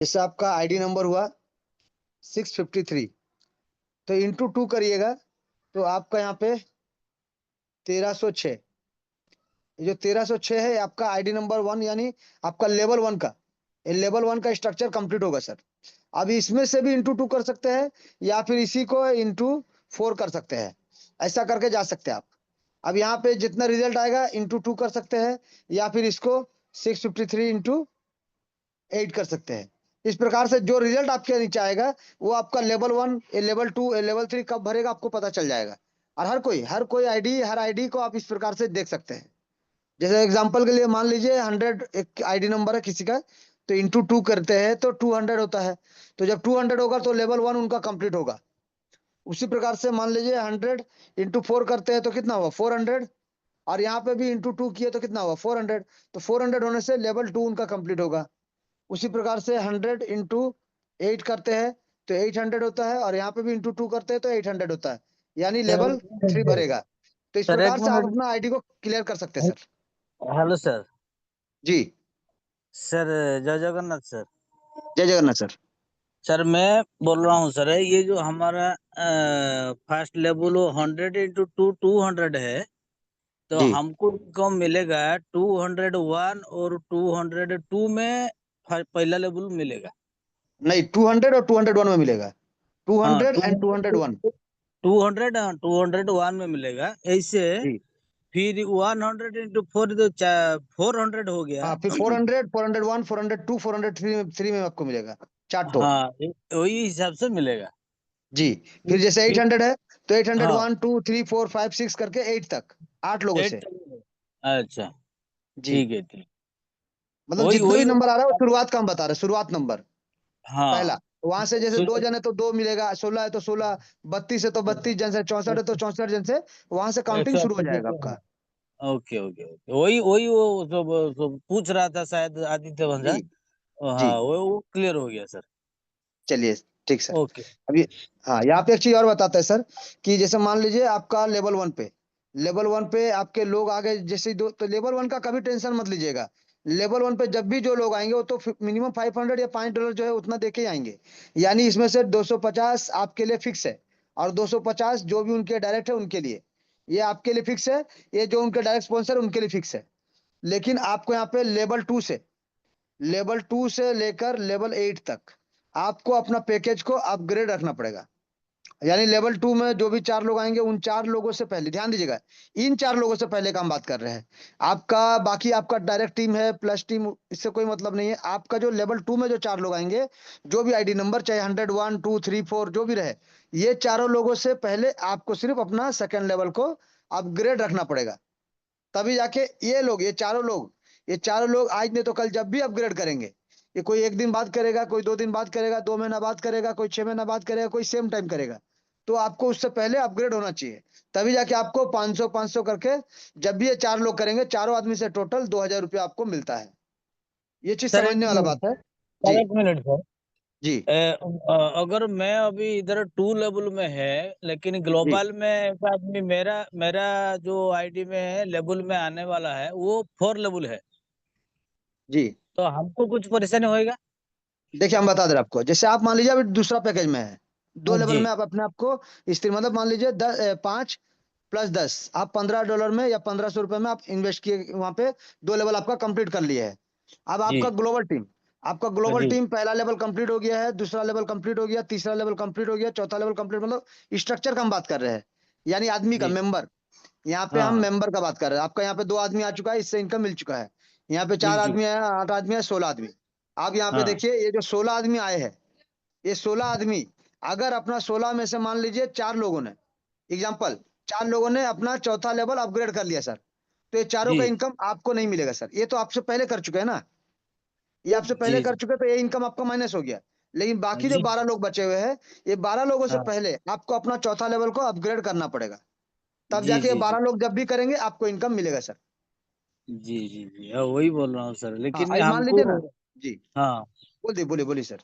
जैसे आपका ID number हुआ 653, तो इंटू 2 करिएगा तो आपका यहाँ पे 1306। ये जो 1306 है आपका आईडी नंबर 1, यानी आपका लेवल 1 का, ये लेवल 1 का स्ट्रक्चर कंप्लीट होगा सर। अब इसमें से भी इंटू 2 कर सकते हैं या फिर इसी को इंटू 4 कर सकते हैं, ऐसा करके जा सकते हैं आप। अब यहाँ पे जितना रिजल्ट आएगा इंटू 2 कर सकते हैं या फिर इसको 653 इंटू 8 कर सकते हैं। इस प्रकार से जो रिजल्ट आपके नीचे आएगा वो आपका लेवल 1, लेवल 2, लेवल 3 कब भरेगा आपको पता चल जाएगा। और हर कोई आईडी को आप इस प्रकार से देख सकते हैं। जैसे एग्जांपल के लिए मान लीजिए 100 एक आईडी नंबर है किसी का, तो इंटू 2 करते हैं तो 200 होता है। तो जब 200 होगा तो लेवल 1 उनका कंप्लीट होगा। उसी प्रकार से मान लीजिए 100 इंटू 4 करते हैं तो कितना हुआ 400, और यहाँ पे भी इंटू 2 किए तो कितना हुआ 400। तो 400 होने से लेवल 2 उनका कंप्लीट होगा। उसी प्रकार से 100 इंटू 8 करते हैं तो 800 होता है, और यहाँ पे भी इंटू 2 करते हैं तो 800 होता है, यानी सर लेवल 3 भरेगा। तो इस सर एक प्रकार से आप मिनट। अपना आईडी को क्लियर कर सकते हैं सर। Hello sir. जी, सर जय जगन्नाथ सर। जय जगन्नाथ सर। सर मैं बोल रहा हूँ सर, ये जो हमारा फर्स्ट लेवल 100 इंटू 2 200 है, तो जी, हमको कम मिलेगा 201 और 202 में पहला लेवल मिलेगा। नहीं 200 और 201 में मिलेगा। हाँ 200 एंड 200 201। 200 201 में मिलेगा ऐसे। जी, फिर 100 इंटू 4 तो 400 हो गया। हाँ फिर 400, 401, 402, 403 में आपको मिलेगा चार। हाँ वही हिसाब से मिलेगा। जी, फिर जैसे फिर 800 है तो 800 हाँ 1 2 3 4 5 6 करके 8 तक, 8 लोगों 8 से। अच्छा जी, ठीक है ठीक। मतलब वही जितने भी वही नंबर आ रहा है वो शुरुआत का हम बता रहे हैं, शुरुआत नंबर हाँ पहला। वहां से जैसे दो सुनो। जन है तो 2 मिलेगा, 16 है तो 16, 32 है तो 32 जन से, 64 है तो 64 जन से, वहां से काउंटिंग शुरू हो जाएगा आपका। ओके ओके ओके, वही वही वो सब पूछ रहा था शायद आदित्य जी, भंजा। जी, हाँ वो क्लियर हो गया सर। चलिए, ठीक सर। ओके। अभी हाँ, यहाँ पे एक चीज और बताते हैं सर, कि जैसे मान लीजिए आपका लेवल 1 पे आपके लोग आ गए, जैसे दो, तो लेवल 1 का कभी टेंशन मत लीजिएगा। लेवल 1 पे जब भी जो लोग आएंगे वो तो मिनिमम 500 या $5 जो है उतना दे के ही आएंगे। यानी इसमें से 250 आपके लिए फिक्स है, और 250 जो भी उनके डायरेक्ट है उनके लिए, ये आपके लिए फिक्स है। ये जो उनके डायरेक्ट स्पॉन्सर है उनके लिए फिक्स है। लेकिन आपको यहाँ पे लेवल 2 से लेकर लेवल 8 तक आपको अपना पैकेज को अपग्रेड रखना पड़ेगा। यानी लेवल 2 में जो भी 4 लोग आएंगे उन 4 लोगों से पहले ध्यान दीजिएगा, इन 4 लोगों से पहले का हम बात कर रहे हैं। आपका बाकी आपका डायरेक्ट टीम है प्लस टीम, इससे कोई मतलब नहीं है। आपका जो लेवल 2 में जो 4 लोग आएंगे, जो भी आईडी नंबर चाहे 100 1 2 3 4 जो भी रहे, ये चारों लोगों से पहले आपको सिर्फ अपना सेकंड लेवल को अपग्रेड रखना पड़ेगा। तभी जाके ये चारों लोग आज नहीं तो कल जब भी अपग्रेड करेंगे, ये कोई एक दिन बाद करेगा, कोई 2 दिन बाद करेगा, 2 महीना बाद करेगा, कोई 6 महीना बाद करेगा, कोई सेम टाइम करेगा। तो आपको उससे पहले अपग्रेड होना चाहिए। तभी जाके आपको 500 500 करके जब भी ये 4 लोग करेंगे, चारों आदमी से टोटल 2000 रुपया आपको मिलता है। ये चीज सर एक समझने वाला मिनट बात है। सर जी, एक मिनट सर। जी, अगर मैं अभी इधर 2 लेवल में है, लेकिन जी, ग्लोबल में एक आदमी मेरा मेरा जो आईडी में है लेवल में आने वाला है वो 4 लेवल है, जी। तो हमको कुछ परेशानी होएगा? देखिए हम बता दे रहे हैं आपको, जैसे आप मान लीजिए अभी दूसरा पैकेज में है, 2 लेवल जी में आप अपने आप को स्थिर, मतलब मान लीजिए 5 + 10 आप $15 में या 1500 रुपए में आप इन्वेस्ट किए वहां पे, 2 लेवल आपका कंप्लीट कर लिया है। अब जी आपका ग्लोबल टीम जी पहला लेवल कंप्लीट हो गया है, दूसरा लेवल कंप्लीट हो गया, तीसरा लेवल कंप्लीट हो गया, चौथा लेवल कंप्लीट, मतलब स्ट्रक्चर का हम बात कर रहे हैं, यानी आदमी का जी मेंबर। यहाँ पे हम हाँ मेंबर का बात कर रहे हैं। आपका यहाँ पे 2 आदमी आ चुका है, इससे इनकम मिल चुका है। यहाँ पे जी चार जी आदमी है, 8 आदमी है, 16 आदमी। आप यहाँ पे हाँ देखिए, ये जो 16 आदमी आए हैं, ये 16 आदमी अगर अपना 16 में से मान लीजिए 4 लोगों ने, एग्जाम्पल, 4 लोगों ने अपना चौथा लेवल अपग्रेड कर लिया सर, तो ये चारों का जी इनकम आपको नहीं मिलेगा सर। ये तो आपसे पहले कर चुके हैं ना, ये आपसे पहले जी कर चुके, तो ये इनकम आपका माइनस हो गया। लेकिन बाकी जो जी 12 लोग बचे हुए हैं, ये 12 लोगों से हाँ पहले आपको अपना चौथा लेवल को अपग्रेड करना पड़ेगा। तब जी जाके ये जी जी 12 लोग जब भी करेंगे आपको इनकम मिलेगा सर। जी जी जी हाँ, वही बोल रहा हूँ सर, हाँ, लेकिन अभी मान हमको लीजिए ना। जी, हाँ बोलिए बोलिए बोलिए सर।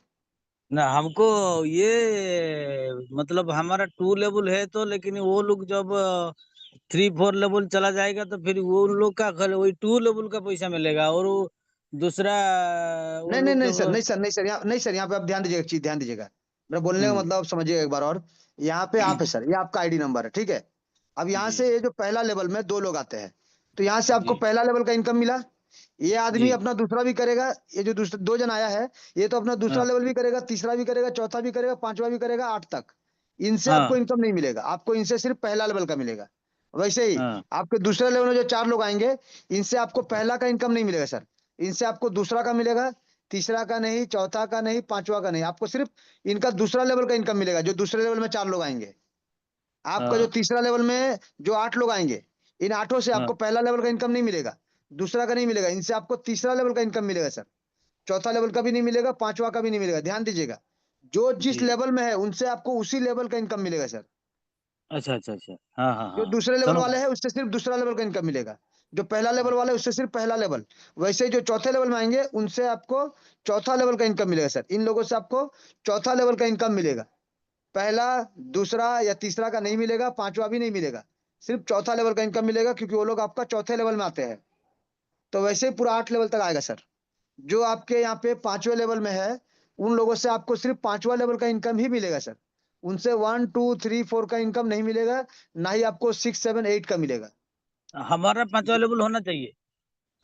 ना हमको ये मतलब हमारा 2 लेवल है तो, लेकिन वो लोग जब 3 4 लेवल चला जाएगा तो फिर वो उन लोग का वही 2 लेवल का पैसा मिलेगा, और वो दूसरा वो नहीं नहीं लोग नहीं जब। सर, नहीं सर, नहीं सर, यहाँ नहीं सर, यहाँ पे आप ध्यान दीजिएगा, एक चीज ध्यान दीजिएगा। मेरा बोलने का हम्म। मतलब आप समझिएगा एक बार और। यहाँ पे आप है सर, ये आपका आईडी नंबर है, ठीक है। अब यहाँ जी से ये जो पहला लेवल में दो लोग आते हैं, तो यहाँ से आपको जी पहला लेवल का इनकम मिला। ये आदमी जी। अपना दूसरा भी करेगा, ये जो दूसरा दो जन आया है, ये तो अपना दूसरा हाँ लेवल भी करेगा, तीसरा भी करेगा, चौथा भी करेगा, पांचवा भी करेगा, आठ तक। इनसे आपको हाँ इनकम नहीं मिलेगा, आपको इनसे सिर्फ पहला लेवल का मिलेगा। वैसे ही हाँ। आपके दूसरे लेवल में जो चार लोग आएंगे, इनसे आपको पहला का इनकम नहीं मिलेगा सर। इनसे आपको दूसरा का मिलेगा, तीसरा का नहीं, चौथा का नहीं, पांचवा का नहीं, आपको सिर्फ इनका दूसरा लेवल का इनकम मिलेगा। जो दूसरे लेवल में चार लोग आएंगे, आपका जो हाँ तीसरा लेवल में जो आठ लोग आएंगे, इन आठों से हाँ। आपको पहला लेवल का इनकम नहीं मिलेगा, दूसरा का नहीं मिलेगा। इनसे आपको तीसरा लेवल का इनकम मिलेगा सर। चौथा लेवल का भी नहीं मिलेगा, पांचवा का भी नहीं मिलेगा। ध्यान दीजिएगा, जो जिस जी। लेवल में है उनसे आपको उसी लेवल का इनकम मिलेगा सर। अच्छा अच्छा अच्छा। हाँ हाँ जो हाँ। दूसरे लेवल समझ वाले गया। हैं उससे सिर्फ दूसरा लेवल का इनकम मिलेगा। जो पहला लेवल हाँ वाले हैं उससे सिर्फ पहला लेवल। वैसे ही जो चौथे लेवल में आएंगे उनसे आपको चौथा लेवल का इनकम मिलेगा सर। इन लोगों से आपको चौथा लेवल का इनकम मिलेगा। पहला, दूसरा या तीसरा का नहीं मिलेगा, पांचवा भी नहीं मिलेगा। सिर्फ चौथा लेवल का इनकम मिलेगा, क्योंकि वो लोग आपका चौथे लेवल में आते हैं। तो वैसे ही पूरा आठ लेवल तक आएगा सर। जो आपके यहाँ पे पांचवें लेवल में है, उन लोगों से आपको सिर्फ पांचवा लेवल का इनकम ही मिलेगा सर। उनसे 1 2 3 4 का इनकम नहीं मिलेगा। ना ही आपको 6 7 8 का मिलेगा। हमारा 5वां लेवल होना चाहिए।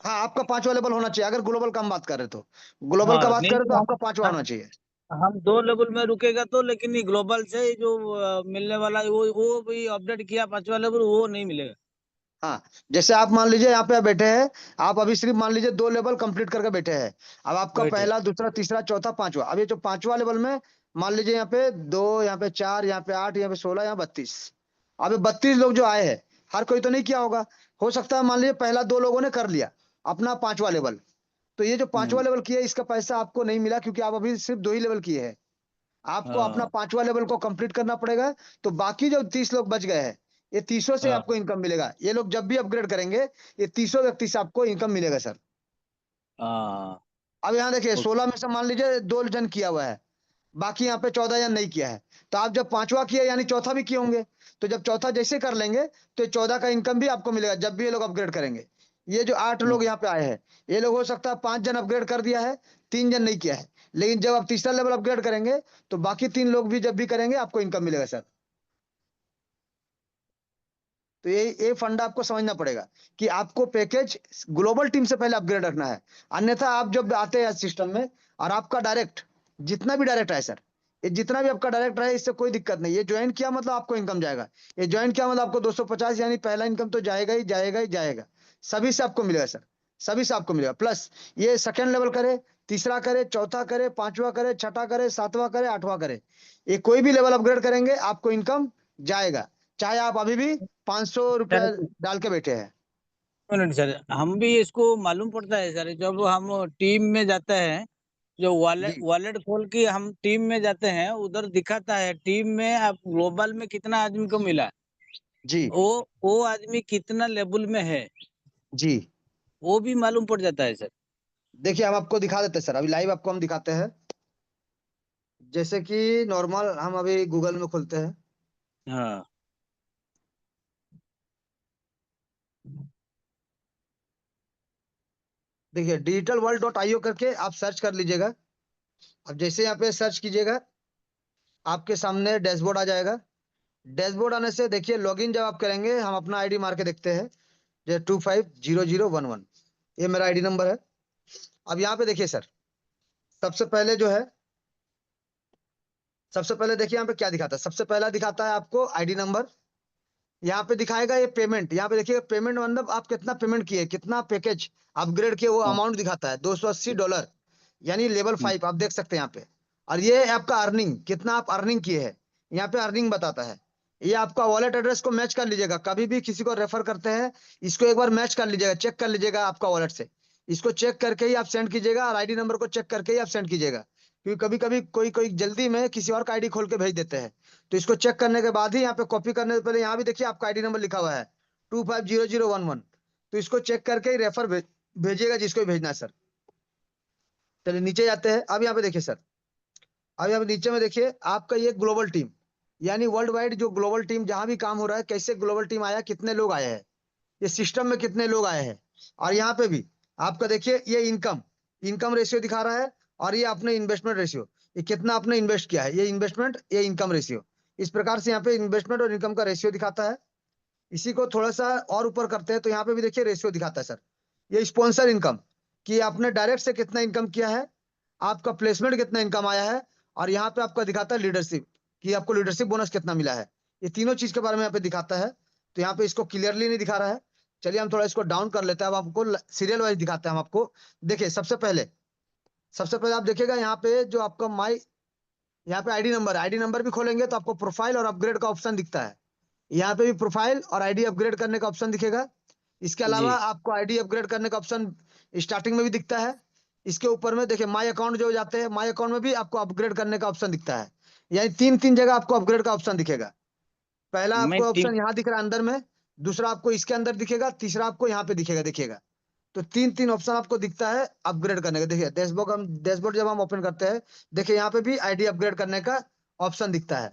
हाँ, आपका पांचवा लेवल होना चाहिए, अगर ग्लोबल का हम बात करें तो। ग्लोबल का हाँ बात नहीं करें तो तो आपका पांचवा होना चाहिए। हम 2 लेवल में रुकेगा तो, लेकिन ये ग्लोबल से जो मिलने वाला है, वो भी अपडेट किया 5वां लेवल, वो नहीं मिलेगा। हाँ, जैसे आप मान लीजिए यहाँ पे बैठे हैं, आप अभी सिर्फ मान लीजिए दो लेवल कंप्लीट करके बैठे हैं। अब आपका बैठे। पहला, दूसरा, तीसरा, चौथा, पांचवा, अब ये जो पांचवा लेवल में मान लीजिए यहाँ पे दो, यहाँ पे चार, यहाँ पे आठ, यहाँ पे 16, यहाँ 32। अब ये 32 लोग जो आए हैं, हर कोई तो नहीं किया होगा। हो सकता है मान लीजिए पहला दो लोगों ने कर लिया अपना पांचवा लेवल। तो ये जो पांचवा हम्म। लेवल किया है, इसका पैसा आपको नहीं मिला, क्योंकि आप अभी सिर्फ दो ही लेवल किए हैं। आपको अपना हाँ पांचवा लेवल को कंप्लीट करना पड़ेगा। तो बाकी जो 30 लोग बच गए हैं, ये तीसों से हाँ आपको इनकम मिलेगा। ये लोग जब भी अपग्रेड करेंगे, ये तीसों व्यक्ति से आपको इनकम मिलेगा सर। हाँ। अब यहाँ देखिए, ओ- 16 में से मान लीजिए दो जन किया हुआ है, बाकी यहाँ पे 14 जन नहीं किया है। तो आप जब पांचवा किया, यानी चौथा भी किए होंगे। तो जब चौथा जैसे कर लेंगे, तो 14 का इनकम भी आपको मिलेगा, जब भी ये लोग अपग्रेड करेंगे। ये जो आठ लोग हम्म। यहाँ पे आए हैं, ये लोग हो सकता है 5 जन अपग्रेड कर दिया है, 3 जन नहीं किया है। लेकिन जब आप तीसरा लेवल अपग्रेड करेंगे, तो बाकी 3 लोग भी जब भी करेंगे, आपको इनकम मिलेगा सर। तो ये फंडा आपको समझना पड़ेगा, कि आपको पैकेज ग्लोबल टीम से पहले अपग्रेड रखना है। अन्यथा आप जब आते हैं सिस्टम में, और आपका डायरेक्ट, जितना भी डायरेक्ट है सर, ये जितना भी आपका डायरेक्ट है, इससे कोई दिक्कत नहीं। ये ज्वाइन किया मतलब आपको इनकम जाएगा। ये ज्वाइन किया मतलब आपको 250, यानी पहला इनकम तो जाएगा ही जाएगा ही जाएगा। सभी से आपको मिलेगा सर, सभी से आपको मिलेगा। प्लस ये सेकेंड लेवल करे, तीसरा करे, चौथा करे, पांचवा करे, छठा करे, सातवां करे, आठवां करे, ये कोई भी लेवल अपग्रेड करेंगे, आपको इनकम जाएगा। चाहे आप अभी भी 500 रुपया सर डाल के बैठे हैं। मिनट सर, हम भी इसको मालूम पड़ता है सर, जब हम टीम में जाते हैं, जो वॉलेट जी वॉलेट खोल के हम टीम में जाते हैं, उधर दिखाता है टीम में आप ग्लोबल में कितना आदमी को मिला, जी वो आदमी कितना लेवल में है, जी। वो भी मालूम पड़ जाता है सर। देखिए, हम आपको दिखा देते हैं सर, अभी लाइव आपको हम दिखाते हैं। जैसे कि नॉर्मल हम अभी गूगल में खोलते हैं। हाँ देखिए, digitalworld.io करके आप सर्च कर लीजिएगा। अब जैसे यहाँ पे सर्च कीजिएगा, आपके सामने डैशबोर्ड आ जाएगा। डैशबोर्ड आने से देखिए, लॉगिन जब आप करेंगे, हम अपना आईडी मार के देखते हैं, जो 250011, ये मेरा आईडी नंबर है। अब यहाँ पे देखिए सर, सबसे पहले जो है, सबसे पहले देखिए यहाँ पे क्या दिखाता है। सबसे पहला दिखाता है आपको आईडी नंबर। यहाँ पे दिखाएगा ये पेमेंट, यहाँ पे देखिएगा पेमेंट, मतलब आप कितना पेमेंट किए, कितना पैकेज अपग्रेड किए, वो हाँ। अमाउंट दिखाता है, $280, यानी लेवल हम्म। 5 आप देख सकते हैं यहाँ पे। और ये आपका अर्निंग, कितना आप अर्निंग किए हैं, यहाँ पे अर्निंग बताता है। ये आपका वॉलेट एड्रेस को मैच कर लीजिएगा, कभी भी किसी को रेफर करते हैं, इसको एक बार मैच कर लीजिएगा, चेक कर लीजिएगा आपका वॉलेट से। इसको चेक करके ही आप सेंड कीजिएगा, और आईडी नंबर को चेक करके ही आप सेंड कीजिएगा। क्योंकि कभी कभी कोई कोई जल्दी में किसी और का आईडी खोल के भेज देते हैं। तो इसको चेक करने के बाद ही, यहाँ पे कॉपी करने से पहले यहाँ भी देखिए आपका आईडी नंबर लिखा हुआ है 250011। तो इसको चेक करके ही रेफर भेजिएगा, जिसको भी भेजना है सर। चलिए नीचे जाते हैं। अब यहाँ पे देखिए सर, अब यहाँ पे नीचे में देखिए आपका ये ग्लोबल टीम, यानी वर्ल्ड वाइड जो ग्लोबल टीम जहां भी काम हो रहा है, कैसे ग्लोबल टीम आया, कितने लोग आए हैं, ये सिस्टम में कितने लोग आए हैं। और यहाँ पे भी आपका देखिए ये इनकम, इनकम रेशियो दिखा रहा है, और ये अपने इन्वेस्टमेंट रेशियो, ये कितना आपने इन्वेस्ट किया है, ये इन्वेस्टमेंट, ये इनकम रेशियो। इस प्रकार से यहाँ पे इन्वेस्टमेंट और इनकम का रेशियो दिखाता है। इसी को थोड़ा सा और ऊपर करते हैं तो यहाँ पे भी देखिए रेशियो दिखाता है सर। ये स्पॉन्सर इनकम, कि आपने डायरेक्ट से कितना इनकम किया है, आपका प्लेसमेंट कितना इनकम आया है, और यहाँ पे आपका दिखाता है लीडरशिप, कि आपको लीडरशिप बोनस कितना मिला है। ये तीनों चीज के बारे में यहाँ पे दिखाता है। तो यहाँ पे इसको क्लियरली नहीं दिखा रहा है। चलिए हम थोड़ा इसको डाउन कर लेते हैं, अब आपको सीरियल वाइज दिखाते हैं हम आपको। देखिए सबसे पहले आप देखिएगा यहाँ पे जो आपका माई, यहाँ पे आईडी नंबर भी खोलेंगे तो आपको प्रोफाइल और अपग्रेड का ऑप्शन दिखता है। यहाँ पे भी प्रोफाइल और आईडी अपग्रेड करने का ऑप्शन दिखेगा। इसके अलावा जी आपको आईडी अपग्रेड करने का ऑप्शन स्टार्टिंग में भी दिखता है। इसके ऊपर में देखिए माई अकाउंट जो जाते हैं, माई अकाउंट में भी आपको अपग्रेड करने का ऑप्शन दिखता है। यानी तीन तीन जगह आपको अपग्रेड का ऑप्शन दिखेगा। पहला मैं आपको टीम ऑप्शन यहाँ दिख रहा है अंदर में, दूसरा आपको इसके अंदर दिखेगा, तीसरा आपको यहाँ पे दिखेगा, देखिएगा। तो तीन तीन ऑप्शन आपको दिखता है अपग्रेड करने का। देखिए डैशबोर्ड जब हम ओपन करते हैं, देखिए यहाँ पे भी आईडी अपग्रेड करने का ऑप्शन दिखता है।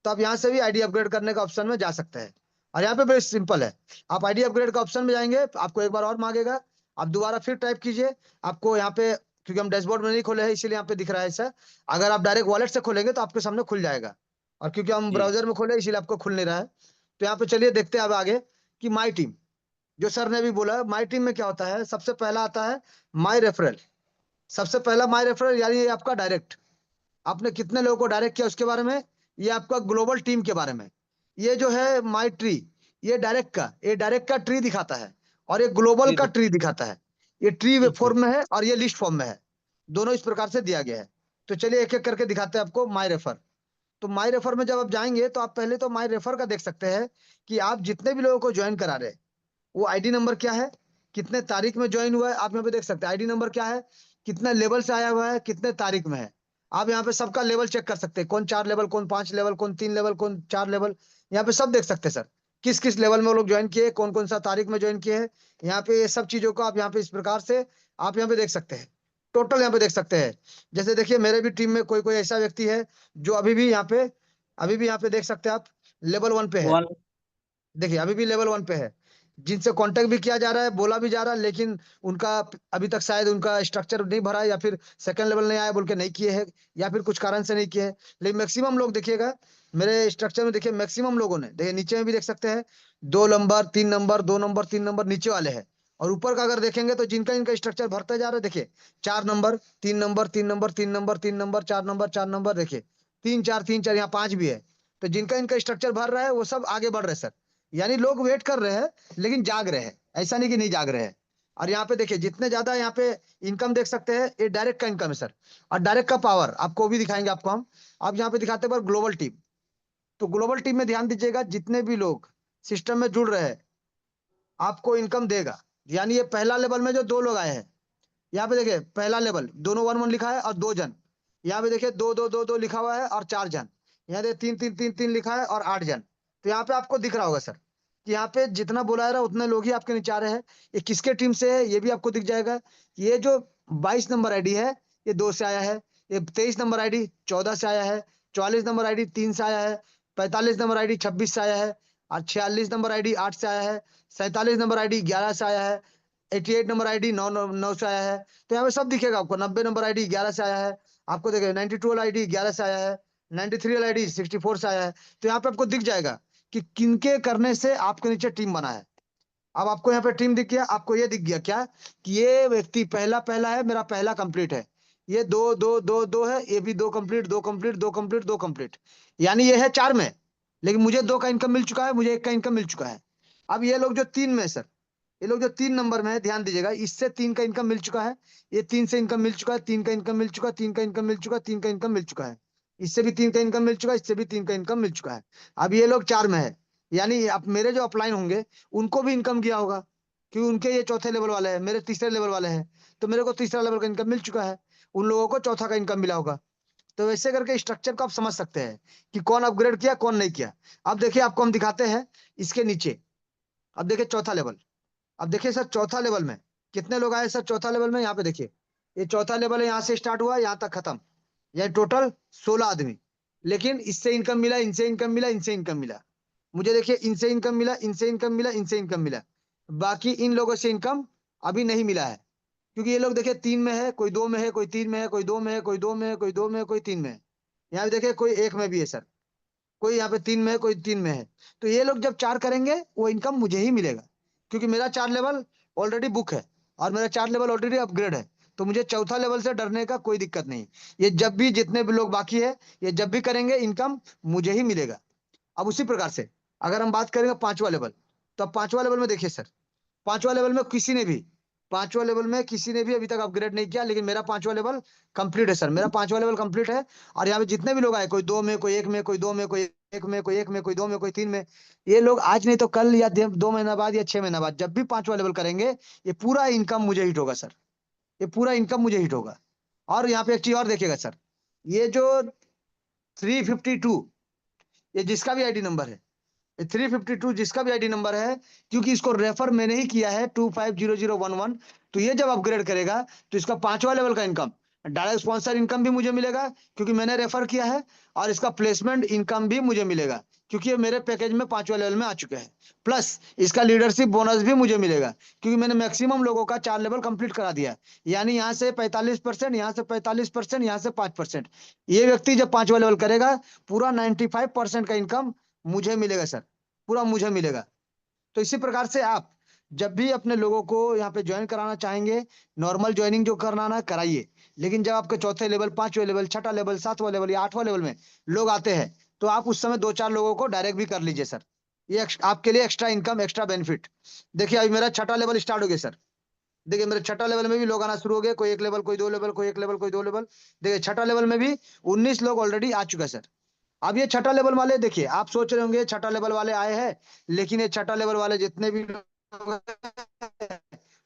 तो आप यहाँ से भी आईडी अपग्रेड करने का ऑप्शन में जा सकते हैं। और यहाँ पे बड़ी सिंपल है, आप आईडी अपग्रेड का ऑप्शन में जाएंगे, आपको एक बार और मांगेगा, आप दोबारा फिर टाइप कीजिए। आपको यहाँ पे, क्योंकि हम डैशबोर्ड में नहीं खोले हैं इसीलिए यहाँ पे दिख रहा है ऐसा। अगर आप डायरेक्ट वॉलेट से खोलेंगे तो आपके सामने खुल जाएगा, और क्योंकि हम जी ब्राउजर में खोले इसीलिए आपको खुल नहीं रहा है। तो यहाँ पे चलिए देखते हैं अब आगे, कि माई टीम, जो सर ने भी बोला, माई टीम में क्या होता है, सबसे पहला आता है माई रेफरल। सबसे पहला माई रेफरल, यानी ये आपका डायरेक्ट, आपने कितने लोगों को डायरेक्ट किया उसके बारे में। ये आपका ग्लोबल टीम के बारे में। ये जो है माई ट्री, ये डायरेक्ट का ट्री दिखाता है, और ये ग्लोबल जी का सर ट्री दिखाता है। ये ट्री ठीक है। फॉर्म में है और ये लिस्ट फॉर्म में है, दोनों इस प्रकार से दिया गया है। तो चलिए एक एक करके दिखाते हैं आपको माई रेफर। तो माई रेफर में जब आप जाएंगे तो आप पहले तो माई रेफर का देख सकते हैं, कि आप जितने भी लोगों को ज्वाइन करा रहे हैं, वो आईडी नंबर क्या है, कितने तारीख में ज्वाइन हुआ है, आप यहाँ पे देख सकते हैं। आईडी नंबर क्या है, कितने लेवल से आया हुआ है, कितने तारीख में है। आप यहाँ पे सबका लेवल चेक कर सकते हैं, कौन 4 लेवल, कौन 5 लेवल, कौन 3 लेवल, कौन 4 लेवल। यहाँ पे सब देख सकते हैं सर, किस किस लेवल में वो लोग ज्वाइन किए, कौन कौन सा तारीख में ज्वाइन किए हैं। यहाँ पे ये सब चीजों को आप यहाँ पे इस प्रकार से आप यहाँ पे देख सकते हैं, टोटल यहाँ पे देख सकते हैं। जैसे देखिए मेरे भी टीम में कोई कोई ऐसा व्यक्ति है जो अभी भी यहाँ पे देख सकते हैं आप, लेवल 1 पे है। वन देखिए अभी भी लेवल 1 पे है, जिनसे कांटेक्ट भी किया जा रहा है, बोला भी जा रहा है, लेकिन उनका अभी तक शायद उनका स्ट्रक्चर नहीं भरा है, या फिर सेकंड लेवल नहीं आया बोल के नहीं किए हैं, या फिर कुछ कारण से नहीं किए हैं। लेकिन मैक्सिमम लोग देखिएगा मेरे स्ट्रक्चर में, देखिए मैक्सिमम लोगों ने, देखिए नीचे में भी देख सकते हैं, 2 नंबर 3 नंबर 2 नंबर 3 नंबर नीचे वाले हैं। और ऊपर का अगर देखेंगे तो जिनका इनका स्ट्रक्चर भरता जा रहा है, देखिए 4 number 3 number 3 number 3 number 3 number 4 number 4 number, देखिए 3 4 3 4, यहाँ 5 भी है। तो जिनका इनका स्ट्रक्चर भर रहा है वो सब आगे बढ़ रहे हैं सर। यानी लोग वेट कर रहे हैं, लेकिन जाग रहे हैं, ऐसा नहीं कि नहीं जाग रहे हैं। और यहाँ पे देखिए जितने ज्यादा यहाँ पे इनकम देख सकते हैं, ये डायरेक्ट का इनकम है सर। और डायरेक्ट का पावर आपको वो भी दिखाएंगे आपको हम। अब यहाँ पे दिखाते हैं ग्लोबल टीम। तो ग्लोबल टीम में ध्यान दीजिएगा, जितने भी लोग सिस्टम में जुड़ रहे हैं आपको इनकम देगा। यानी ये पहला लेवल में जो 2 लोग आए हैं, यहाँ पे देखिए पहला लेवल दोनों 1 1 लिखा है और 2 जन। यहाँ पे देखिए 2 2 2 2 लिखा हुआ है और 4 जन। यहाँ देखिए 3 3 3 3 लिखा है और 8 जन। तो यहाँ पे आपको दिख रहा होगा सर, कि यहाँ पे जितना बुलाया रहा उतने लोग ही आपके नीचे आ रहे हैं। ये किसके टीम से है ये भी आपको दिख जाएगा। ये जो 22 नंबर आईडी है, ये 2 से आया है। ये 23 नंबर आईडी 14 से आया है। 44 नंबर आईडी 3 से आया है। 45 नंबर आईडी 26 से आया है। और 46 नंबर आईडी 8 से आया है। 47 नंबर आईडी 11 से आया है। 88 नंबर आईडी 9 से आया है। तो यहाँ पे सब दिखेगा आपको। 90 नंबर आईडी 11 से आया है। आपको देखिए 92 वाला आईडी 11 से आया है। 93 वाला आईडी 64 से आया है। तो यहाँ पे आपको दिख जाएगा कि किनके करने से आपके नीचे टीम बना है। अब आपको यहाँ पे टीम दिख गया, आपको ये दिख गया क्या, कि ये व्यक्ति पहला पहला है, मेरा पहला कंप्लीट है। ये 2 2 2 2 है, ये भी 2 कंप्लीट 2 कंप्लीट 2 कंप्लीट 2 कंप्लीट। यानी ये है 4 में, लेकिन मुझे 2 का इनकम मिल चुका है, मुझे 1 का इनकम मिल चुका है। अब ये लोग जो 3 में है सर, ये लोग जो 3 नंबर में है, ध्यान दीजिएगा, इससे 3 का इनकम मिल चुका है। ये 3 से इनकम मिल चुका है, 3 का इनकम मिल चुका है, 3 का इनकम मिल चुका है, 3 का इनकम मिल चुका है। इससे भी 3 का इनकम मिल चुका है, इससे भी 3 का इनकम मिल चुका है। अब ये लोग 4 में है, यानी अब मेरे जो अपलाइन होंगे उनको भी इनकम गया होगा, क्योंकि उनके ये चौथे लेवल वाले हैं, मेरे तीसरे लेवल वाले हैं। तो मेरे को तीसरा लेवल का इनकम मिल चुका है, उन लोगों को चौथा का इनकम मिला होगा। तो वैसे करके स्ट्रक्चर को आप समझ सकते हैं कि कौन अपग्रेड किया कौन नहीं किया। अब देखिए आपको हम दिखाते हैं इसके नीचे। अब देखिए चौथा लेवल। अब देखिए सर चौथा लेवल में कितने लोग आए सर चौथा लेवल में। यहाँ पे देखिए ये चौथा लेवल है, यहाँ से स्टार्ट हुआ यहाँ तक खत्म, यानी टोटल 16 आदमी। लेकिन इससे इनकम मिला, इनसे इनकम मिला, इनसे इनकम मिला। मुझे देखिए इनसे इनकम मिला, इनसे इनकम मिला, इनसे इनकम मिला। बाकी इन लोगों से इनकम अभी नहीं मिला है। क्योंकि ये लोग देखिए 3 में है, कोई 2 में है, कोई 3 में है, कोई 2 में है, कोई 2 में है, कोई 2 में है, कोई 3 में है। यहाँ पे देखिए कोई 1 में भी है सर, कोई यहाँ पे 3 में है, कोई 3 में है। तो ये लोग जब 4 करेंगे वो इनकम मुझे ही मिलेगा, क्योंकि मेरा 4 लेवल ऑलरेडी बुक है और मेरा 4 लेवल ऑलरेडी अपग्रेड है। तो मुझे चौथा लेवल से डरने का कोई दिक्कत नहीं। ये जब भी जितने भी लोग बाकी है, ये जब भी करेंगे इनकम मुझे ही मिलेगा। अब उसी प्रकार से अगर हम बात करेंगे पांचवा लेवल, तो अब पांचवा लेवल में देखिए सर, पांचवा लेवल में किसी ने भी, पांचवा लेवल में किसी ने भी अभी तक अपग्रेड नहीं किया, लेकिन मेरा पांचवा लेवल कंप्लीट है सर, मेरा पांचवा लेवल कंप्लीट है। और यहाँ पे जितने भी लोग आए, कोई 2 में, कोई 1 में, कोई 2 में, कोई 1 में, कोई 1 में, कोई 2 में, कोई 3 में, ये लोग आज नहीं तो कल या 2 महीना बाद या 6 महीना बाद जब भी पांचवा लेवल करेंगे, ये पूरा इनकम मुझे हिट होगा सर, ये पूरा इनकम मुझे हिट होगा। और यहाँ पे एक चीज और देखिएगा सर, ये जो 352, ये जिसका भी आईडी नंबर है, 352 जिसका भी आईडी नंबर है, क्योंकि इसको रेफर मैंने ही किया है 250011, तो ये जब अपग्रेड करेगा तो इसका पांचवा लेवल का इनकम, डायरेक्ट स्पॉन्सर इनकम भी मुझे मिलेगा क्योंकि मैंने रेफर किया है, और इसका प्लेसमेंट इनकम भी मुझे मिलेगा क्योंकि ये मेरे पैकेज में पांचवा लेवल में आ चुके हैं। प्लस इसका लीडरशिप बोनस भी मुझे मिलेगा क्योंकि मैंने मैक्सिमम लोगों का 4 लेवल कंप्लीट करा दिया है। यानी यहाँ से 45%, यहाँ से 45%, यहाँ से 5%, ये व्यक्ति जब पांचवा लेवल करेगा पूरा 95% का इनकम मुझे मिलेगा सर, पूरा मुझे मिलेगा। तो इसी प्रकार से आप जब भी अपने लोगों को यहाँ पे ज्वाइन कराना चाहेंगे, नॉर्मल ज्वाइनिंग जो कराना है कराइए, लेकिन जब आपके चौथे लेवल, पांचवें लेवल, छठा लेवल, सातवां लेवल या आठवां लेवल में लोग आते हैं, तो आप उस समय 2-4 लोगों को डायरेक्ट भी कर लीजिए सर। ये आपके लिए एक्स्ट्रा इनकम, एक्स्ट्रा बेनिफिट। देखिए अभी मेरा छठा लेवल स्टार्ट हो गया सर, देखिए मेरे छठा लेवल में भी लोग आना शुरू हो गए, कोई 1 लेवल, कोई 2 लेवल, कोई 1 लेवल, कोई 2 लेवल। देखिए छठा लेवल में भी 19 लोग ऑलरेडी आ चुका है सर। अब ये छठा लेवल वाले, देखिए आप सोच रहे होंगे छठा लेवल वाले आए हैं, लेकिन ये छठा लेवल वाले जितने भी लोग हैं,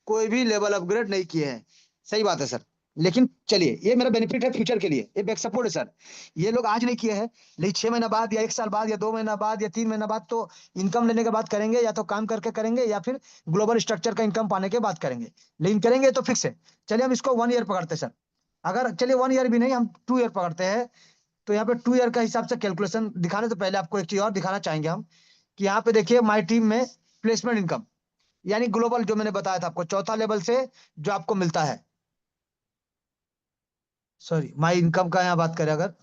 कोई भी लेवल अपग्रेड नहीं किए हैं। सही बात है सर, लेकिन चलिए ये मेरा बेनिफिट है फ्यूचर के लिए, ये बैक सपोर्ट है सर। ये लोग आज नहीं किए हैं, लेकिन 6 महीना बाद या 1 साल बाद या 2 महीना बाद या 3 महीना बाद तो इनकम लेने के बाद करेंगे, या तो काम करके करेंगे या फिर ग्लोबल स्ट्रक्चर का इनकम पाने के बाद करेंगे, लेकिन करेंगे तो फिक्स है। चलिए हम इसको 1 ईयर पकड़ते हैं सर, अगर चलिए 1 ईयर भी नहीं, हम 2 ईयर पकड़ते हैं। तो यहाँ पे 2 ईयर का हिसाब से कैलकुलेशन दिखाने से पहले आपको एक चीज और दिखाना चाहेंगे हम, कि यहाँ पे देखिए माई टीम में प्लेसमेंट इनकम, यानी ग्लोबल जो मैंने बताया था आपको चौथा लेवल से जो आपको मिलता है, सॉरी माई इनकम का यहाँ बात करें अगर,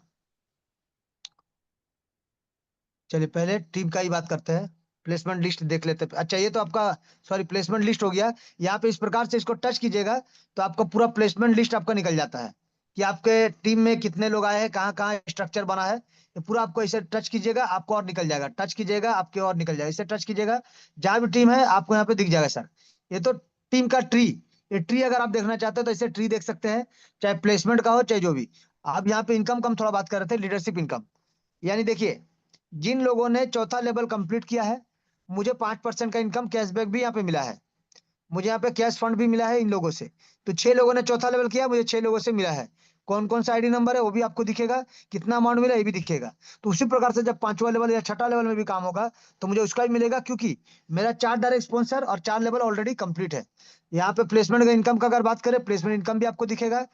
चलिए पहले टीम का ही बात करते हैं, प्लेसमेंट लिस्ट देख लेते हैं। अच्छा ये तो आपका, सॉरी प्लेसमेंट लिस्ट हो गया। यहाँ पे इस प्रकार से इसको टच कीजिएगा तो आपका पूरा प्लेसमेंट लिस्ट आपका निकल जाता है, कि आपके टीम में कितने लोग आए हैं, कहाँ कहाँ स्ट्रक्चर बना है, ये पूरा आपको ऐसे टच कीजिएगा आपको और निकल जाएगा, टच कीजिएगा आपके और निकल जाएगा, इसे टच कीजिएगा जहां भी टीम है आपको यहाँ पे दिख जाएगा सर। ये तो टीम का ट्री, ये ट्री अगर आप देखना चाहते हो तो इसे ट्री देख सकते हैं, चाहे प्लेसमेंट का हो चाहे जो भी। आप यहाँ पे इनकम का हम थोड़ा बात कर रहे थे, लीडरशिप इनकम, यानी देखिए जिन लोगों ने चौथा लेवल कंप्लीट किया है, मुझे 5% का इनकम कैशबैक भी यहाँ पे मिला है, मुझे यहाँ पे कैश फंड भी मिला है इन लोगों से। तो 6 लोगों ने चौथा लेवल किया, मुझे 6 लोगों से मिला है। कौन कौन सा आईडी नंबर है वो भी आपको दिखेगा, कितना अमाउंट मिला ये भी दिखेगा। तो उसी प्रकार से जब पांचवा लेवल या छठा लेवल में भी काम होगा तो मुझे उसका भी मिलेगा, क्योंकि मेरा 4 डायरेक्ट स्पॉन्सर और 4 लेवल ऑलरेडी कंप्लीट है। यहाँ पे प्लेसमेंट का इनकम का अगर बात करें, प्लेसमेंट इनकम भी आपको दिखेगा,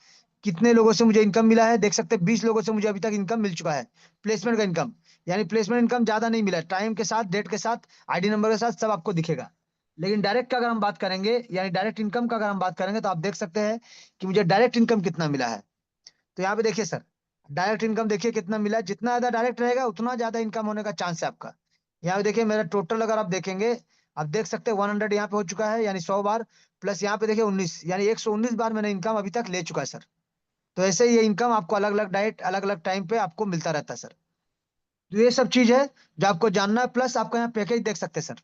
कितने लोगों से मुझे इनकम मिला है, देख सकते हैं 20 लोगों से मुझे अभी तक इनकम मिल चुका है, प्लेसमेंट का इनकम। यानी प्लेसमेंट इनकम ज्यादा नहीं मिला, टाइम के साथ, डेट के साथ, आईडी नंबर के साथ सब आपको दिखेगा। लेकिन डायरेक्ट का अगर हम बात करेंगे, यानी डायरेक्ट इनकम का अगर हम बात करेंगे, तो आप देख सकते हैं कि मुझे डायरेक्ट इनकम कितना मिला है। तो यहाँ पे देखिए सर, डायरेक्ट इनकम देखिए कितना मिला है, जितना ज्यादा डायरेक्ट रहेगा उतना ज्यादा इनकम होने का चांस है आपका। यहाँ पे देखिए मेरा टोटल अगर आप देखेंगे, आप देख सकते हैं 100 यहाँ पे हो चुका है, यानी 100 बार, प्लस यहाँ पे देखिए 19, यानी 119 बार मैंने इनकम अभी तक ले चुका है सर। तो ऐसे ही ये इनकम आपको अलग अलग डाइट, अलग अलग टाइम पे आपको मिलता रहता है सर। तो ये सब चीज है जो आपको जानना है। प्लस आपको यहाँ पैकेज देख सकते हैं सर,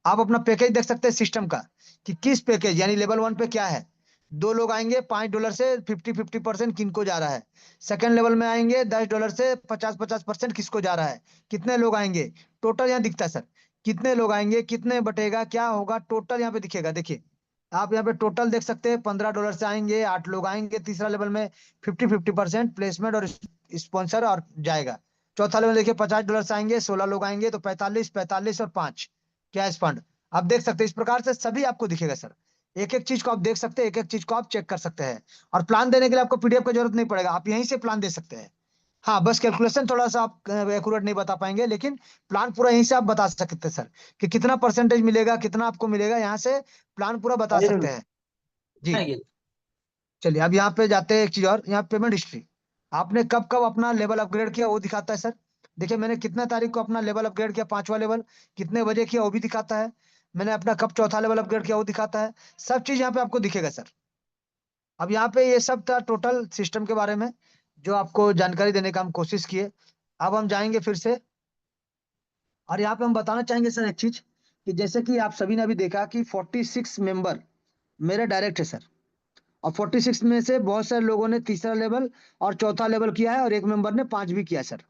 आप अपना पैकेज देख सकते हैं सिस्टम का, कि किस पैकेज, यानी लेवल 1 पे क्या है। 2 लोग आएंगे $5 से 50-50% किनको जा रहा है, सेकंड लेवल में आएंगे $10 से 50-50% किसको जा रहा है, कितने लोग आएंगे, टोटल यहाँ दिखता है सर, कितने लोग आएंगे, कितने बटेगा, क्या होगा, टोटल यहाँ पे दिखेगा। देखिए आप यहाँ पे टोटल देख सकते हैं, $15 से आएंगे, 8 लोग आएंगे तीसरा लेवल में, 50-50% प्लेसमेंट और स्पॉन्सर और जाएगा। चौथा लेवल देखिए $50 से आएंगे, 16 लोग आएंगे तो 45 और 5 कैश फंड। आप देख सकते हैं इस प्रकार से सभी आपको दिखेगा सर, एक एक चीज को आप देख सकते हैं, एक एक चीज को आप चेक कर सकते हैं। और प्लान देने के लिए आपको पीडीएफ की जरूरत नहीं पड़ेगा, आप यहीं से प्लान दे सकते हैं। हाँ बस कैलकुलेशन थोड़ा सा आप एक्यूरेट नहीं बता पाएंगे, लेकिन प्लान पूरा यहीं से आप बता सकते हैं सर, कि कितना परसेंटेज मिलेगा, कितना आपको मिलेगा, यहाँ से प्लान पूरा बता सकते हैं जी। चलिए अब यहाँ पे जाते हैं, एक चीज और, यहाँ पेमेंट हिस्ट्री। आपने कब कब अपना लेवल अपग्रेड किया वो दिखाता है सर। देखिए मैंने कितना तारीख को अपना लेवल अपग्रेड किया, 5वां लेवल, कितने बजे किया वो भी दिखाता है। मैंने अपना कब चौथा लेवल अपग्रेड किया वो दिखाता है। सब चीज यहाँ पे आपको दिखेगा सर। अब यहाँ पे ये सब था टोटल सिस्टम के बारे में जो आपको जानकारी देने का हम कोशिश किए। अब हम जाएंगे फिर से, और यहाँ पे हम बताना चाहेंगे सर एक चीज, कि जैसे कि आप सभी ने अभी देखा कि 46 मेंबर मेरे डायरेक्ट है सर। और 46 में से बहुत सारे लोगों ने तीसरा लेवल और चौथा लेवल किया है, और एक मेंबर ने 5 भी किया है सर।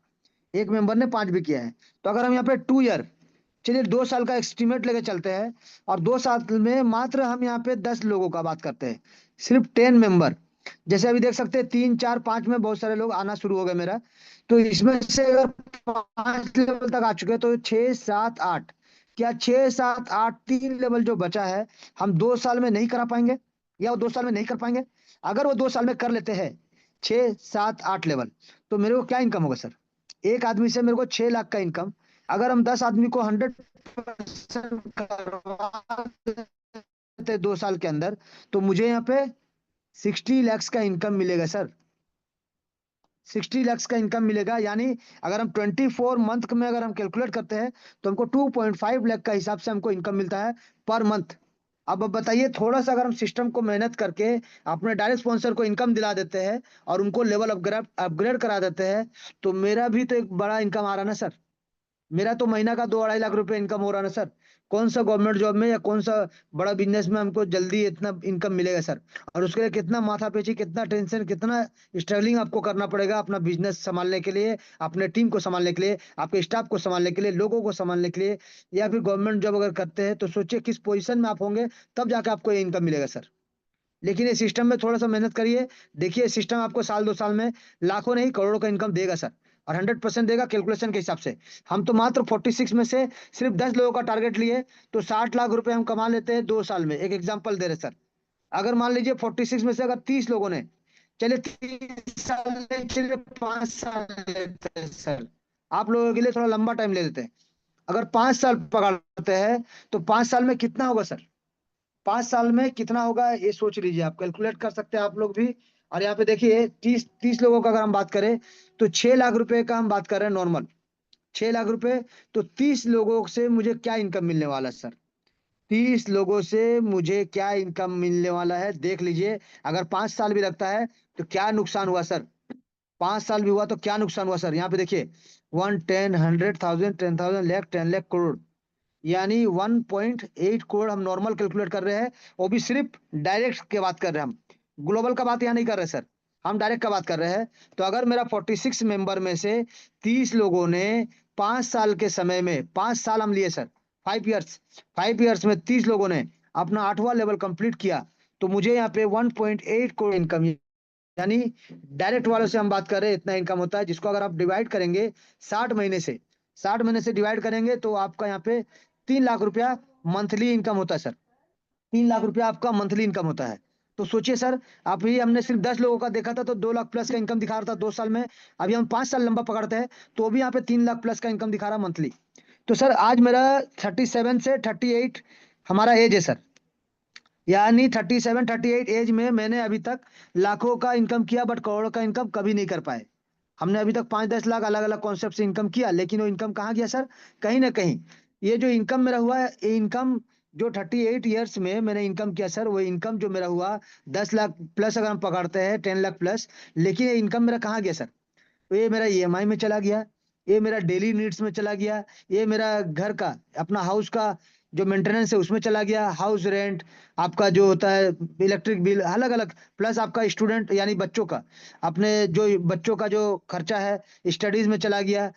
एक मेंबर ने 5 भी किया है। तो अगर हम यहाँ पे 2 ईयर, चलिए 2 साल का एस्टिमेट लेके चलते हैं, और 2 साल में मात्र हम यहाँ पे 10 लोगों का बात करते हैं, सिर्फ 10 मेंबर। जैसे अभी देख सकते हैं 3 4 5 में बहुत सारे लोग आना शुरू हो गए मेरा। तो इसमें से अगर 5 लेवल तक आ चुके हैं तो 6 7 8, क्या 6 7 8 3 लेवल जो बचा है, हम 2 साल में नहीं करा पाएंगे, या वो 2 साल में नहीं कर पाएंगे? अगर वो 2 साल में कर लेते हैं 6 7 8 लेवल, तो मेरे को क्या इनकम होगा सर? एक आदमी से मेरे को 6 लाख का इनकम। अगर हम 10 आदमी को 100% करवा देते 2 साल के अंदर, तो मुझे यहाँ पे 60 लैक्स का इनकम मिलेगा सर। 60 लैक्स का इनकम मिलेगा, यानी अगर हम 24 मंथ में अगर हम कैलकुलेट करते हैं, तो हमको 2.5 लाख का हिसाब से हमको इनकम मिलता है पर मंथ। अब बताइए, थोड़ा सा अगर हम सिस्टम को मेहनत करके अपने डायरेक्ट स्पॉन्सर को इनकम दिला देते हैं, और उनको लेवल अपग्रेड अपग्रेड करा देते हैं, तो मेरा भी तो एक बड़ा इनकम आ रहा ना सर। मेरा तो महीना का 2 2.5 लाख रुपए इनकम हो रहा ना सर। कौन सा गवर्नमेंट जॉब में या कौन सा बड़ा बिजनेस में हमको जल्दी इतना इनकम मिलेगा सर? और उसके लिए कितना माथा पेची, कितना टेंशन, कितना स्ट्रगलिंग आपको करना पड़ेगा अपना बिजनेस संभालने के लिए, अपने टीम को संभालने के लिए, आपके स्टाफ को संभालने के लिए, लोगों को संभालने के लिए। या फिर गवर्नमेंट जॉब अगर करते हैं तो सोचिए किस पोजीशन में आप होंगे, तब जाके आपको ये इनकम मिलेगा सर। लेकिन ये सिस्टम में थोड़ा सा मेहनत करिए, देखिए सिस्टम आपको साल 2 साल में लाखों नहीं करोड़ों का इनकम देगा सर। और 100% देगा कैलकुलेशन के हिसाब से। हम तो मात्र 46 में से सिर्फ 10 लोगों का टारगेट लिए, तो 60 लाख रुपए हम कमा लेते हैं 2 साल में। एक एग्जाम्पल दे रहे सर। अगर मान लीजिए 46 में से अगर 30 लोगों ने, चलिए 30 साल नहीं, चलिए 5 साल लेते हैं सर, आप लोगों के लिए थोड़ा लंबा टाइम ले लेते हैं। अगर 5 साल पकड़ते हैं, तो 5 साल में कितना होगा सर? 5 साल में कितना होगा ये सोच लीजिए, आप कैलकुलेट कर सकते हैं आप लोग भी। और यहाँ पे देखिए 30 लोगों का अगर हम बात करें, तो 6 लाख रुपए का हम बात कर रहे हैं नॉर्मल। 6 लाख रुपए। तो 30 लोगों से मुझे क्या इनकम मिलने वाला है सर? 30 लोगों से मुझे क्या इनकम मिलने वाला है देख लीजिए। अगर 5 साल भी लगता है तो क्या नुकसान हुआ सर? 5 साल भी हुआ तो क्या नुकसान हुआ सर? यहाँ पे देखिए, 1 10 100 1000 10,000 लाख 10 लाख करोड़, यानी 1.8 करोड़ हम नॉर्मल कैलकुलेट कर रहे हैं। वो भी सिर्फ डायरेक्ट की बात कर रहे हैं हम, ग्लोबल का बात यहाँ नहीं कर रहे सर, हम डायरेक्ट का बात कर रहे हैं। तो अगर मेरा 46 मेंबर में से 30 लोगों ने 5 साल के समय में, 5 साल हम लिए सर, 5 ईयर्स, 5 ईयर्स में 30 लोगों ने अपना 8वां लेवल कंप्लीट किया, तो मुझे यहाँ पे 1.8 करोड़ इनकम, यानी डायरेक्ट वालों से हम बात कर रहे हैं, इतना इनकम होता है। जिसको अगर आप डिवाइड करेंगे 60 महीने से, 60 महीने से डिवाइड करेंगे, तो आपका यहाँ पे 3 लाख रुपया मंथली इनकम होता है सर। 3 लाख रुपया आपका मंथली इनकम होता है। तो सोचिए सर, आप ही, हमने सिर्फ 10 लोगों का देखा था तो 2 लाख प्लस का इनकम दिखा रहा था 2 साल में। अभी हम 5 साल लंबा पकड़ते हैं, तो भी यहाँ पे 3 लाख प्लस का इनकम दिखा रहा है मंथली। तो सर आज मेरा 37 से 38 हमारा एज है सर, यानी 37 38 एज में मैंने अभी तक लाखों का इनकम किया, बट करोड़ों का इनकम कभी नहीं कर पाए। हमने अभी तक 5 10 लाख अलग अलग कॉन्सेप्ट से इनकम किया, लेकिन वो इनकम कहाँ गया सर? कहीं ना कहीं। ये जो इनकम मेरा हुआ है, ये इनकम जो 38 ईयर्स में मैंने इनकम किया सर, वो इनकम जो मेरा हुआ 10 लाख प्लस अगर हम पकड़ते हैं, 10 लाख प्लस। लेकिन ये इनकम मेरा कहाँ गया सर? तो ये मेरा ईएमआई में चला गया, ये मेरा डेली नीड्स में चला गया, ये मेरा घर का, अपना हाउस का जो मेंटेनेंस है उसमें चला गया, हाउस रेंट, आपका जो होता है इलेक्ट्रिक बिल अलग अलग, प्लस आपका स्टूडेंट यानी बच्चों का, अपने जो बच्चों का जो खर्चा है स्टडीज में चला गया।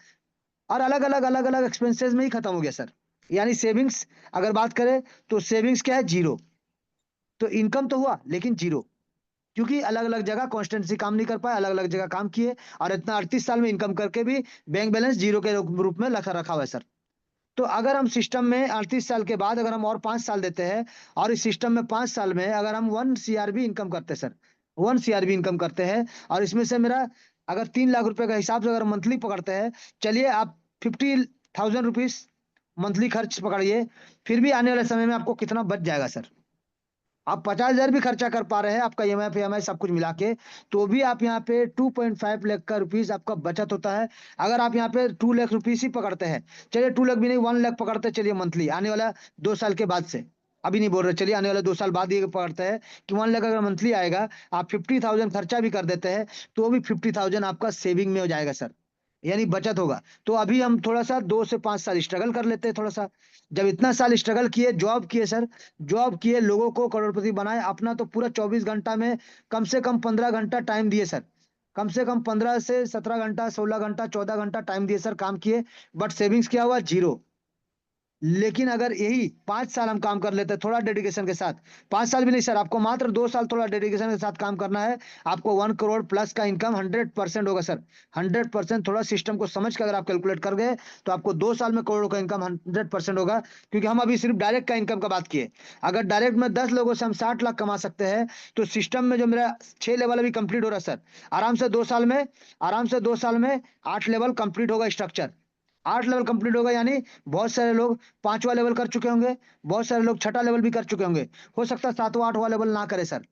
और अलग अलग एक्सपेंसेस में ही खत्म हो गया सर। यानी सेविंग्स अगर बात करें, तो सेविंग्स क्या है? जीरो। तो इनकम तो हुआ लेकिन जीरो, क्योंकि अलग अलग जगह कॉन्स्टेंसी काम नहीं कर पाए, अलग अलग जगह काम किए, और इतना 38 साल में इनकम करके भी बैंक बैलेंस जीरो के रूप में रखा रखा हुआ है सर। तो अगर हम सिस्टम में 38 साल के बाद अगर हम और 5 साल देते हैं, और इस सिस्टम में 5 साल में अगर हम 1 CR भी इनकम करते हैं सर, 1 CR भी इनकम करते हैं, और इसमें से मेरा अगर 3 लाख रुपए का हिसाब से अगर मंथली पकड़ते हैं, चलिए आप 50,000 रुपीज मंथली खर्च पकड़िए, फिर भी आने वाले समय में आपको कितना बच जाएगा सर? आप 50,000 भी खर्चा कर पा रहे हैं, आपका ईएमआई पीएमआई सब कुछ मिला के, तो भी आप यहाँ पे 2.5 लाख का रुपीज आपका बचत होता है। अगर आप यहाँ पे 2 लाख रुपीज ही पकड़ते हैं, चलिए 2 लाख भी नहीं, 1 लाख पकड़ते चलिए मंथली, आने वाला 2 साल के बाद से, अभी नहीं बोल रहे, चलिए आने वाले 2 साल बाद ये पकड़ते हैं कि 1 लाख अगर मंथली आएगा, आप 50,000 खर्चा भी कर देते हैं, तो भी 50,000 आपका सेविंग में हो जाएगा सर, यानी बचत होगा। तो अभी हम थोड़ा सा 2 से 5 साल स्ट्रगल कर लेते हैं थोड़ा सा। जब इतना साल स्ट्रगल किए, जॉब किए सर, जॉब किए, लोगों को करोड़पति बनाए, अपना तो पूरा 24 घंटा में कम से कम 15 घंटा टाइम दिए सर, कम से कम 15 से 17 घंटा, 16 घंटा, 14 घंटा टाइम दिए सर, काम किए, बट सेविंग्स क्या हुआ, जीरो। लेकिन अगर यही 5 साल हम काम कर लेते थोड़ा डेडिकेशन के साथ, 5 साल भी नहीं सर, आपको मात्र 2 साल थोड़ा डेडिकेशन के साथ काम करना है, आपको 1 करोड़ प्लस का इनकम 100% होगा सर, 100%। थोड़ा सिस्टम को समझ कर अगर आप कैलकुलेट कर गए, तो आपको 2 साल में करोड़ों का इनकम 100% होगा। क्योंकि हम अभी सिर्फ डायरेक्ट का इनकम का बात किए, अगर डायरेक्ट में 10 लोगों से हम 60 लाख कमा सकते हैं, तो सिस्टम में जो मेरा 6 लेवल अभी कंप्लीट हो रहा है सर, आराम से 2 साल में, आराम से 2 साल में 8 लेवल कंप्लीट होगा स्ट्रक्चर, 8 लेवल कंप्लीट होगा, यानी बहुत सारे लोग 5वां लेवल कर चुके होंगे, बहुत सारे लोग 6ठा लेवल भी कर चुके होंगे, हो सकता है 7वां 8वां लेवल ना करे सर,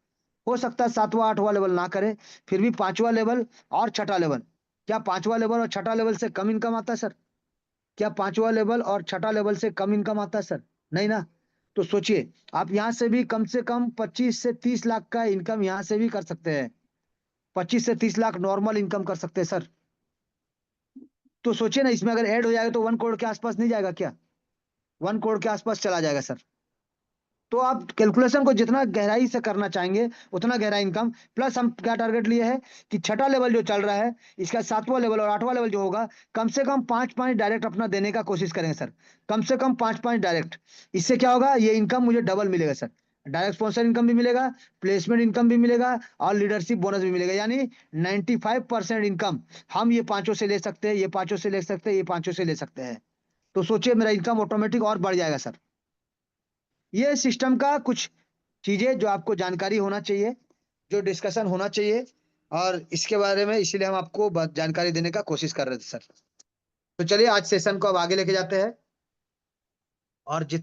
हो सकता है 7वां 8वां लेवल ना करे, फिर भी 5वां लेवल और 6ठा लेवल, क्या 5वां लेवल और 6ठा लेवल से कम इनकम आता है सर? क्या 5वां लेवल और 6ठा लेवल से कम इनकम आता है सर? नहीं ना। तो सोचिए, आप यहाँ से भी कम से कम 25 से 30 लाख का इनकम यहाँ से भी कर सकते हैं, 25 से 30 लाख नॉर्मल इनकम कर सकते हैं सर। तो सोचिए ना, इसमें अगर ऐड हो जाएगा तो 1 करोड़ के आसपास नहीं जाएगा क्या? 1 करोड़ के आसपास चला जाएगा सर। तो आप कैलकुलेशन को जितना गहराई से करना चाहेंगे, उतना गहरा इनकम, प्लस हम क्या टारगेट लिए है कि 6ठा लेवल जो चल रहा है, इसका 7वां लेवल और 8वां लेवल जो होगा, कम से कम 5 डायरेक्ट अपना देने का कोशिश करेंगे सर, कम से कम 5 डायरेक्ट। इससे क्या होगा, ये इनकम मुझे डबल मिलेगा सर, डायरेक्ट स्पॉन्सर इनकम भी मिलेगा, प्लेसमेंट इनकम भी मिलेगा, और लीडरशिप बोनस भी मिलेगा, यानी 95% इनकम हम ये पांचों से ले सकते हैं, ये पांचों से ले सकते हैं, ये पांचों से ले सकते हैं। तो सोचिए, मेरा इनकम ऑटोमेटिक और बढ़ जाएगा सर। ये सिस्टम का कुछ चीजें जो आपको जानकारी होना चाहिए, जो डिस्कशन होना चाहिए, और इसके बारे में इसीलिए हम आपको जानकारी देने का कोशिश कर रहे थे सर। तो चलिए आज सेशन को अब आगे लेके जाते हैं, और जित